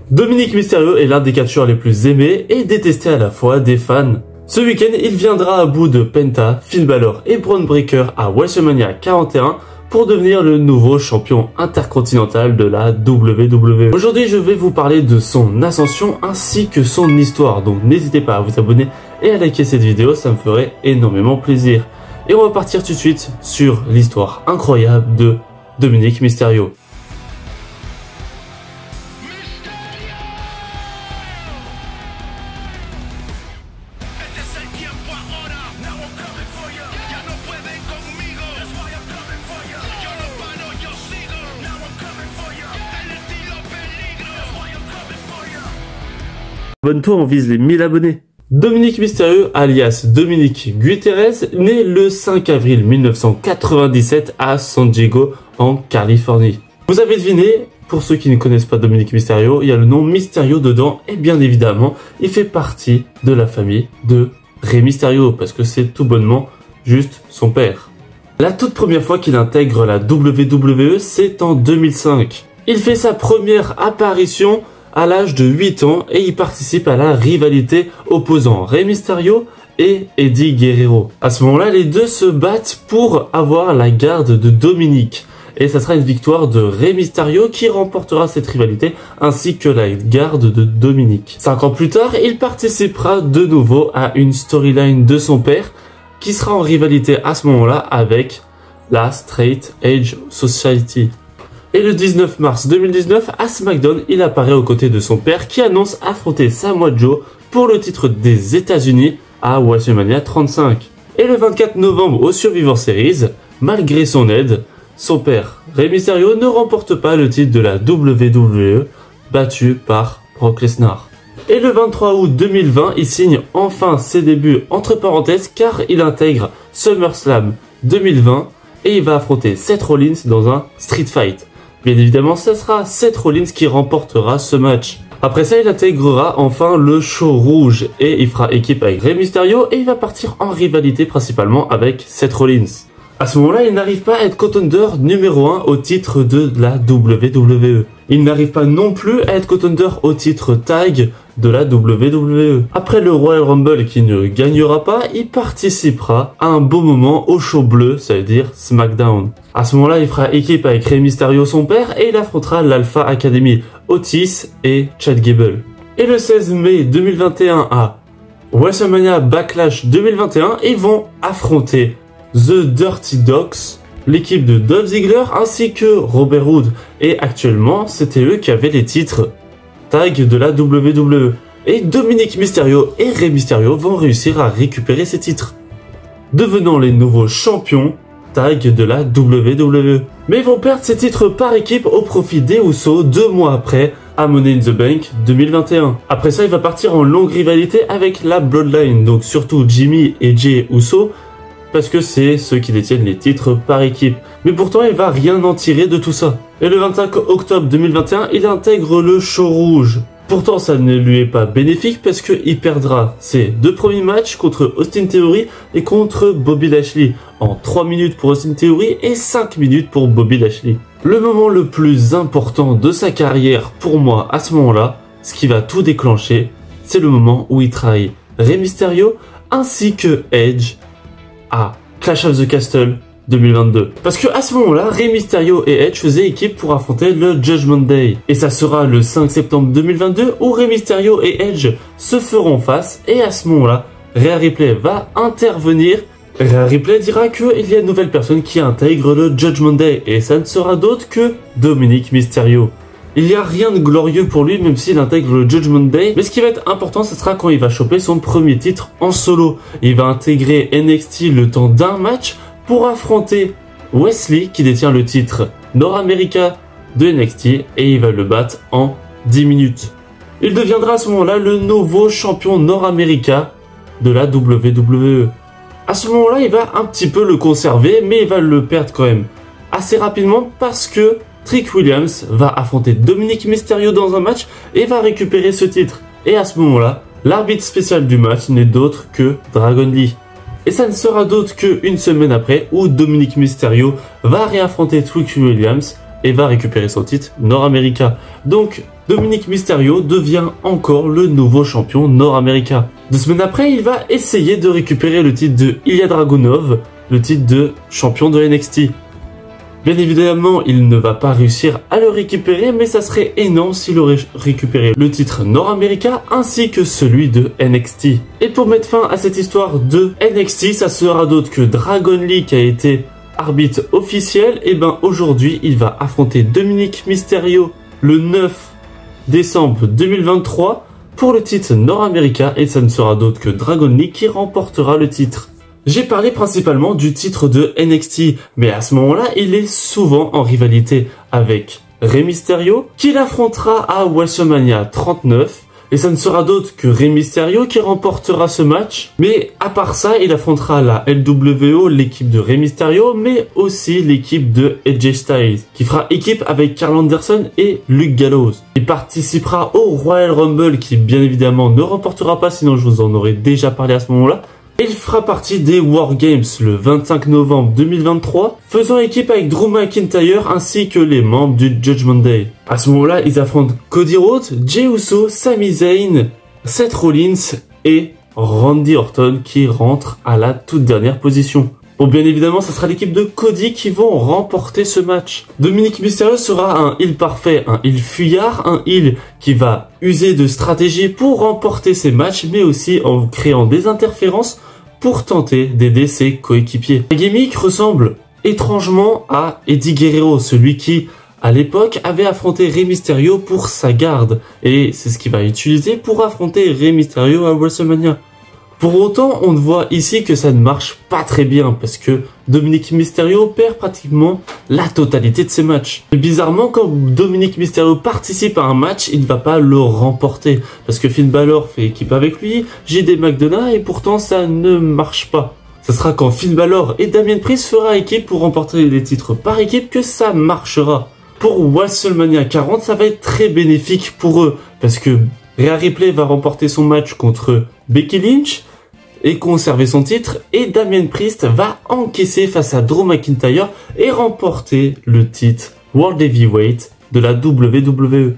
Dominic Mysterio est l'un des catcheurs les plus aimés et détestés à la fois des fans. Ce week-end, il viendra à bout de Penta, Finn Balor et Bron Breakker à WrestleMania 41 pour devenir le nouveau champion intercontinental de la WWE. Aujourd'hui, je vais vous parler de son ascension ainsi que son histoire, donc n'hésitez pas à vous abonner et à liker cette vidéo, ça me ferait énormément plaisir. Et on va partir tout de suite sur l'histoire incroyable de Dominic Mysterio. Abonne-toi, on vise les 1000 abonnés. Dominic Mysterio, alias Dominic Gutierrez, né le 5 avril 1997 à San Diego, en Californie. Vous avez deviné, pour ceux qui ne connaissent pas Dominic Mysterio, il y a le nom Mysterio dedans, et bien évidemment, il fait partie de la famille de Rey Mysterio, parce que c'est tout bonnement juste son père. La toute première fois qu'il intègre la WWE, c'est en 2005. Il fait sa première apparition à l'âge de 8 ans et il participe à la rivalité opposant Rey Mysterio et Eddie Guerrero. À ce moment-là, les deux se battent pour avoir la garde de Dominic. Et ça sera une victoire de Rey Mysterio qui remportera cette rivalité ainsi que la garde de Dominic. 5 ans plus tard, il participera de nouveau à une storyline de son père qui sera en rivalité à ce moment-là avec la Straight Edge Society. Et le 19 mars 2019, à SmackDown, il apparaît aux côtés de son père qui annonce affronter Samoa Joe pour le titre des États-Unis à WrestleMania 35. Et le 24 novembre au Survivor Series, malgré son aide, son père, Rey Mysterio, ne remporte pas le titre de la WWE, battu par Brock Lesnar. Et le 23 août 2020, il signe enfin ses débuts entre parenthèses car il intègre SummerSlam 2020 et il va affronter Seth Rollins dans un Street Fight. Bien évidemment, ce sera Seth Rollins qui remportera ce match. Après ça, il intégrera enfin le show rouge et il fera équipe avec Rey Mysterio et il va partir en rivalité principalement avec Seth Rollins. À ce moment-là, il n'arrive pas à être contender numéro 1 au titre de la WWE. Il n'arrive pas non plus à être contender au titre tag de la WWE. Après le Royal Rumble qui ne gagnera pas, il participera à un beau moment au show bleu, ça veut dire SmackDown. À ce moment-là, il fera équipe avec Rey Mysterio, son père, et il affrontera l'Alpha Academy, Otis et Chad Gable. Et le 16 mai 2021 à WrestleMania Backlash 2021, ils vont affronter The Dirty Dogs, l'équipe de Dolph Ziggler ainsi que Robert Roode. Et actuellement, c'était eux qui avaient les titres tag de la WWE. Et Dominic Mysterio et Rey Mysterio vont réussir à récupérer ces titres, devenant les nouveaux champions tag de la WWE. Mais ils vont perdre ces titres par équipe au profit des Usos 2 mois après à Money in the Bank 2021. Après ça, il va partir en longue rivalité avec la Bloodline, donc surtout Jimmy et Jey Uso, parce que c'est ceux qui détiennent les titres par équipe. Mais pourtant, il va rien en tirer de tout ça. Et le 25 octobre 2021, il intègre le show rouge. Pourtant, ça ne lui est pas bénéfique parce qu'il perdra ses 2 premiers matchs contre Austin Theory et contre Bobby Lashley, en 3 minutes pour Austin Theory et 5 minutes pour Bobby Lashley. Le moment le plus important de sa carrière pour moi à ce moment-là, ce qui va tout déclencher, c'est le moment où il trahit Rey Mysterio ainsi que Edge à Clash of the Castle 2022. Parce que à ce moment-là, Rey Mysterio et Edge faisaient équipe pour affronter le Judgment Day. Et ça sera le 5 septembre 2022 où Rey Mysterio et Edge se feront face. Et à ce moment-là, Rhea Ripley va intervenir. Rhea Ripley dira qu'il y a une nouvelle personne qui intègre le Judgment Day. Et ça ne sera d'autre que Dominic Mysterio. Il n'y a rien de glorieux pour lui, même s'il intègre le Judgment Day. Mais ce qui va être important, ce sera quand il va choper son premier titre en solo. Il va intégrer NXT le temps d'un match pour affronter Wesley, qui détient le titre North America de NXT, et il va le battre en 10 minutes. Il deviendra à ce moment-là le nouveau champion North America de la WWE. À ce moment-là, il va un petit peu le conserver, mais il va le perdre quand même assez rapidement parce que Trick Williams va affronter Dominic Mysterio dans un match et va récupérer ce titre. Et à ce moment-là, l'arbitre spécial du match n'est d'autre que Dragon Lee. Et ça ne sera d'autre qu'une semaine après où Dominic Mysterio va réaffronter Trick Williams et va récupérer son titre North America. Donc Dominic Mysterio devient encore le nouveau champion nord-américain. 2 semaines après, il va essayer de récupérer le titre de Ilya Dragunov, le titre de champion de NXT. Bien évidemment, il ne va pas réussir à le récupérer, mais ça serait énorme s'il aurait récupéré le titre nord-américain ainsi que celui de NXT. Et pour mettre fin à cette histoire de NXT, ça sera d'autre que Dragon Lee qui a été arbitre officiel. Et ben aujourd'hui, il va affronter Dominic Mysterio le 9 décembre 2023 pour le titre nord-américain et ça ne sera d'autre que Dragon Lee qui remportera le titre. J'ai parlé principalement du titre de NXT, mais à ce moment-là, il est souvent en rivalité avec Rey Mysterio, qui l'affrontera à WrestleMania 39, et ça ne sera d'autre que Rey Mysterio qui remportera ce match. Mais à part ça, il affrontera la LWO, l'équipe de Rey Mysterio, mais aussi l'équipe de AJ Styles, qui fera équipe avec Karl Anderson et Luke Gallows. Il participera au Royal Rumble, qui bien évidemment ne remportera pas, sinon je vous en aurais déjà parlé à ce moment-là. Il fera partie des War Games le 25 novembre 2023, faisant équipe avec Drew McIntyre ainsi que les membres du Judgment Day. À ce moment-là, ils affrontent Cody Rhodes, Jey Uso, Sami Zayn, Seth Rollins et Randy Orton qui rentrent à la toute dernière position. Bon, bien évidemment, ce sera l'équipe de Cody qui vont remporter ce match. Dominic Mysterio sera un heel parfait, un heel fuyard, un heel qui va user de stratégie pour remporter ses matchs, mais aussi en créant des interférences pour tenter d'aider ses coéquipiers. La gimmick ressemble étrangement à Eddie Guerrero, celui qui, à l'époque, avait affronté Rey Mysterio pour sa garde. Et c'est ce qu'il va utiliser pour affronter Rey Mysterio à WrestleMania. Pour autant, on voit ici que ça ne marche pas très bien parce que Dominic Mysterio perd pratiquement la totalité de ses matchs. Et bizarrement, quand Dominic Mysterio participe à un match, il ne va pas le remporter parce que Finn Balor fait équipe avec lui, JD McDonagh et pourtant ça ne marche pas. Ce sera quand Finn Balor et Damien Priest fera équipe pour remporter les titres par équipe que ça marchera. Pour WrestleMania 40, ça va être très bénéfique pour eux parce que Rhea Ripley va remporter son match contre Becky Lynch et conserver son titre, et Damien Priest va encaisser face à Drew McIntyre et remporter le titre World Heavyweight de la WWE.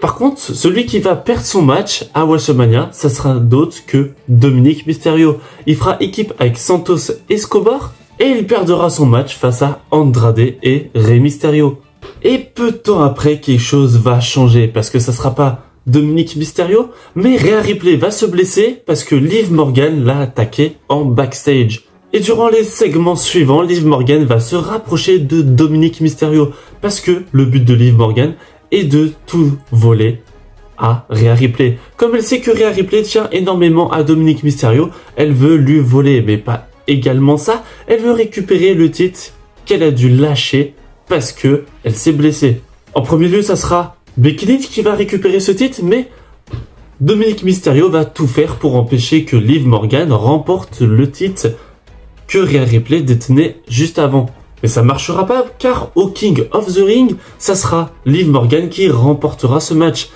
Par contre, celui qui va perdre son match à WrestleMania, ça sera d'autre que Dominic Mysterio. Il fera équipe avec Santos Escobar et il perdra son match face à Andrade et Rey Mysterio. Et peu de temps après, quelque chose va changer parce que ça sera pas Dominic Mysterio, mais Rhea Ripley va se blesser parce que Liv Morgan l'a attaqué en backstage. Et durant les segments suivants, Liv Morgan va se rapprocher de Dominic Mysterio parce que le but de Liv Morgan est de tout voler à Rhea Ripley. Comme elle sait que Rhea Ripley tient énormément à Dominic Mysterio, elle veut lui voler, mais pas également ça, elle veut récupérer le titre qu'elle a dû lâcher parce que elle s'est blessée. En premier lieu, ça sera Becky Lynch qui va récupérer ce titre, mais Dominic Mysterio va tout faire pour empêcher que Liv Morgan remporte le titre que Rhea Ripley détenait juste avant. Mais ça marchera pas car au King of the Ring, ça sera Liv Morgan qui remportera ce match.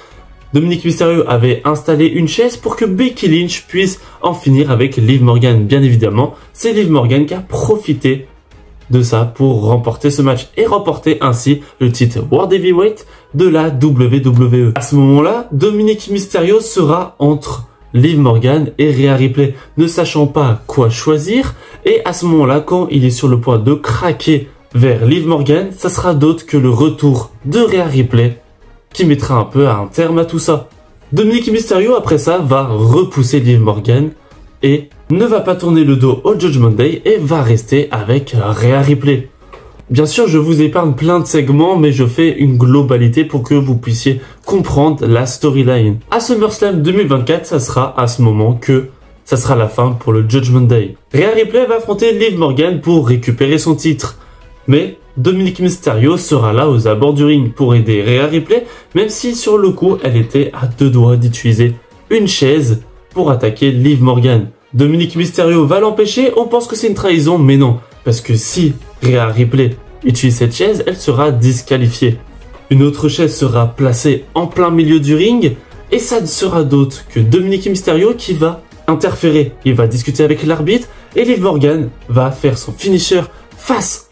Dominic Mysterio avait installé une chaise pour que Becky Lynch puisse en finir avec Liv Morgan. Bien évidemment, c'est Liv Morgan qui a profité de ça pour remporter ce match et remporter ainsi le titre World Heavyweight de la WWE. À ce moment-là, Dominic Mysterio sera entre Liv Morgan et Rhea Ripley, ne sachant pas quoi choisir, et à ce moment-là, quand il est sur le point de craquer vers Liv Morgan, ça sera d'autre que le retour de Rhea Ripley qui mettra un peu un terme à tout ça. Dominic Mysterio, après ça, va repousser Liv Morgan et ne va pas tourner le dos au Judgment Day et va rester avec Rhea Ripley. Bien sûr, je vous épargne plein de segments, mais je fais une globalité pour que vous puissiez comprendre la storyline. À SummerSlam 2024, ça sera à ce moment que ça sera la fin pour le Judgment Day. Rhea Ripley va affronter Liv Morgan pour récupérer son titre. Mais Dominic Mysterio sera là aux abords du ring pour aider Rhea Ripley, même si sur le coup, elle était à deux doigts d'utiliser une chaise pour attaquer Liv Morgan. Dominic Mysterio va l'empêcher, on pense que c'est une trahison, mais non. Parce que si Rhea Ripley utilise cette chaise, elle sera disqualifiée. Une autre chaise sera placée en plein milieu du ring, et ça ne sera d'autre que Dominic Mysterio qui va interférer. Il va discuter avec l'arbitre, et Liv Morgan va faire son finisher face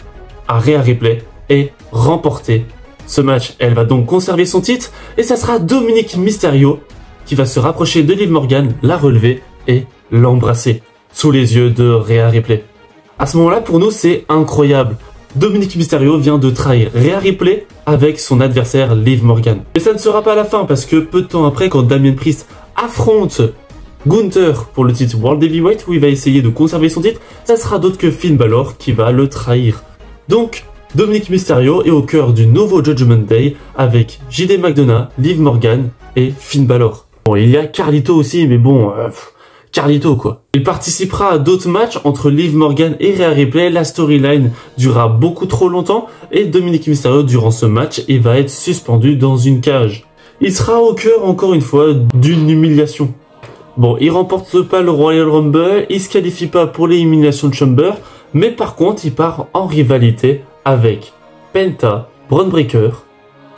à Rhea Ripley et remporter Ce match, elle va donc conserver son titre et ça sera Dominic Mysterio qui va se rapprocher de Liv Morgan, la relever et l'embrasser sous les yeux de Rhea Ripley. À ce moment-là, pour nous, c'est incroyable. Dominic Mysterio vient de trahir Rhea Ripley avec son adversaire Liv Morgan. Mais ça ne sera pas la fin parce que peu de temps après, quand Damien Priest affronte Gunther pour le titre World Heavyweight où il va essayer de conserver son titre, ça sera d'autre que Finn Balor qui va le trahir. Donc, Dominic Mysterio est au cœur du nouveau Judgment Day avec JD McDonagh, Liv Morgan et Finn Balor. Bon, il y a Carlito aussi, mais bon, Carlito quoi. Il participera à d'autres matchs entre Liv Morgan et Rhea Ripley. La storyline durera beaucoup trop longtemps et Dominic Mysterio durant ce match, il va être suspendu dans une cage. Il sera au cœur encore une fois d'une humiliation. Bon, il remporte pas le Royal Rumble, il se qualifie pas pour l'élimination de Chamber, mais par contre, il part en rivalité avec Penta, Bron Breakker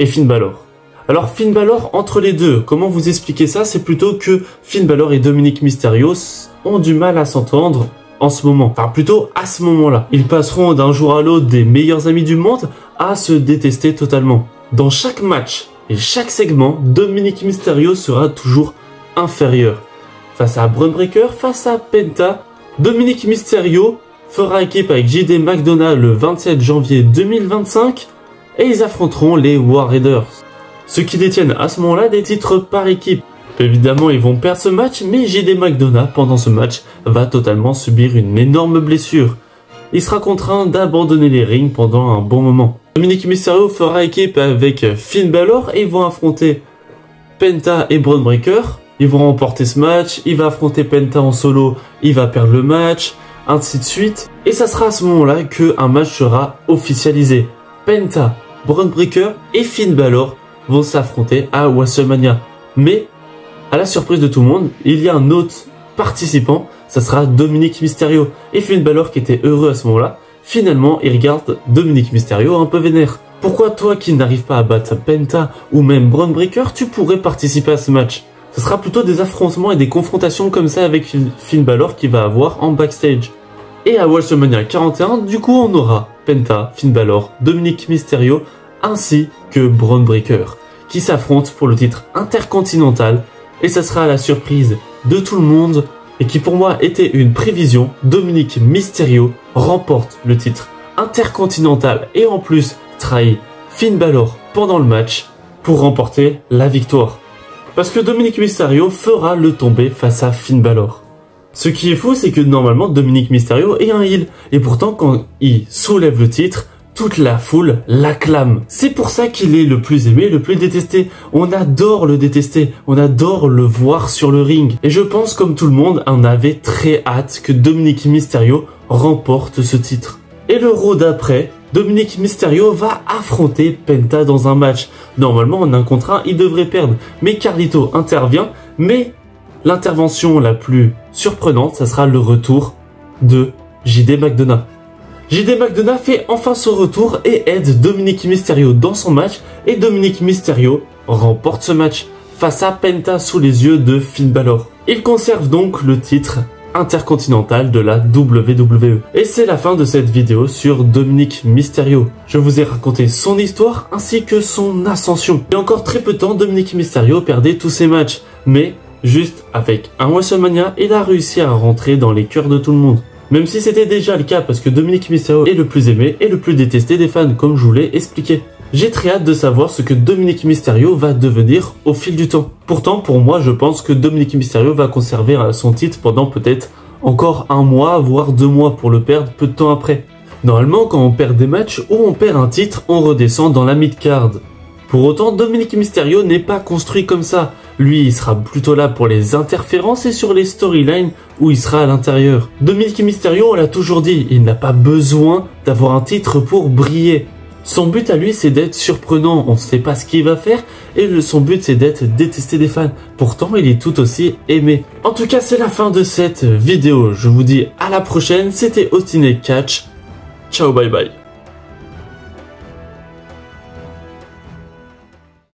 et Finn Balor. Alors Finn Balor, entre les deux, comment vous expliquer ça? C'est plutôt que Finn Balor et Dominic Mysterio ont du mal à s'entendre en ce moment. Enfin, plutôt à ce moment-là. Ils passeront d'un jour à l'autre des meilleurs amis du monde à se détester totalement. Dans chaque match et chaque segment, Dominic Mysterio sera toujours inférieur. Face à Bron Breakker, face à Penta, Dominic Mysterio fera équipe avec JD McDonagh le 27 janvier 2025 et ils affronteront les War Raiders. Ceux qui détiennent à ce moment-là des titres par équipe. Évidemment, ils vont perdre ce match, mais JD McDonagh, pendant ce match, va totalement subir une énorme blessure. Il sera contraint d'abandonner les rings pendant un bon moment. Dominic Mysterio fera équipe avec Finn Balor et ils vont affronter Penta et Bron Breakker. Ils vont remporter ce match, il va affronter Penta en solo, il va perdre le match, ainsi de suite. Et ça sera à ce moment-là qu'un match sera officialisé. Penta, Bron Breakker et Finn Balor vont s'affronter à WrestleMania. Mais, à la surprise de tout le monde, il y a un autre participant, ça sera Dominic Mysterio. Et Finn Balor, qui était heureux à ce moment-là, finalement, il regarde Dominic Mysterio un peu vénère. Pourquoi toi qui n'arrives pas à battre Penta ou même Bron Breakker, tu pourrais participer à ce match? Ce sera plutôt des affrontements et des confrontations comme ça avec Finn Balor qui va avoir en backstage. Et à WrestleMania 41, du coup, on aura Penta, Finn Balor, Dominic Mysterio, ainsi que Bron Breakker, qui s'affrontent pour le titre intercontinental. Et ça sera à la surprise de tout le monde, et qui pour moi était une prévision. Dominic Mysterio remporte le titre intercontinental et en plus trahit Finn Balor pendant le match pour remporter la victoire. Parce que Dominic Mysterio fera le tomber face à Finn Balor. Ce qui est fou, c'est que normalement Dominic Mysterio est un heel. Et pourtant, quand il soulève le titre, toute la foule l'acclame. C'est pour ça qu'il est le plus aimé, le plus détesté. On adore le détester, on adore le voir sur le ring. Et je pense, comme tout le monde, on avait très hâte que Dominic Mysterio remporte ce titre. Et le Raw d'après, Dominic Mysterio va affronter Penta dans un match. Normalement, en 1 contre 1, il devrait perdre. Mais Carlito intervient. Mais l'intervention la plus surprenante, ça sera le retour de JD McDonagh. JD McDonagh fait enfin son retour et aide Dominic Mysterio dans son match. Et Dominic Mysterio remporte ce match face à Penta sous les yeux de Finn Balor. Il conserve donc le titre intercontinental de la WWE. Et c'est la fin de cette vidéo sur Dominic Mysterio. Je vous ai raconté son histoire ainsi que son ascension. Il y a encore très peu de temps, Dominic Mysterio perdait tous ses matchs. Mais juste avec un WrestleMania, il a réussi à rentrer dans les cœurs de tout le monde. Même si c'était déjà le cas parce que Dominic Mysterio est le plus aimé et le plus détesté des fans, comme je vous l'ai expliqué. J'ai très hâte de savoir ce que Dominic Mysterio va devenir au fil du temps. Pourtant, pour moi, je pense que Dominic Mysterio va conserver son titre pendant peut-être encore 1 mois, voire 2 mois pour le perdre peu de temps après. Normalement, quand on perd des matchs ou on perd un titre, on redescend dans la mid-card. Pour autant, Dominic Mysterio n'est pas construit comme ça. Lui, il sera plutôt là pour les interférences et sur les storylines où il sera à l'intérieur. Dominic Mysterio, on l'a toujours dit, il n'a pas besoin d'avoir un titre pour briller. Son but à lui, c'est d'être surprenant, on ne sait pas ce qu'il va faire, et son but c'est d'être détesté des fans. Pourtant, il est tout aussi aimé. En tout cas, c'est la fin de cette vidéo. Je vous dis à la prochaine, c'était Austin et Catch. Ciao, bye bye.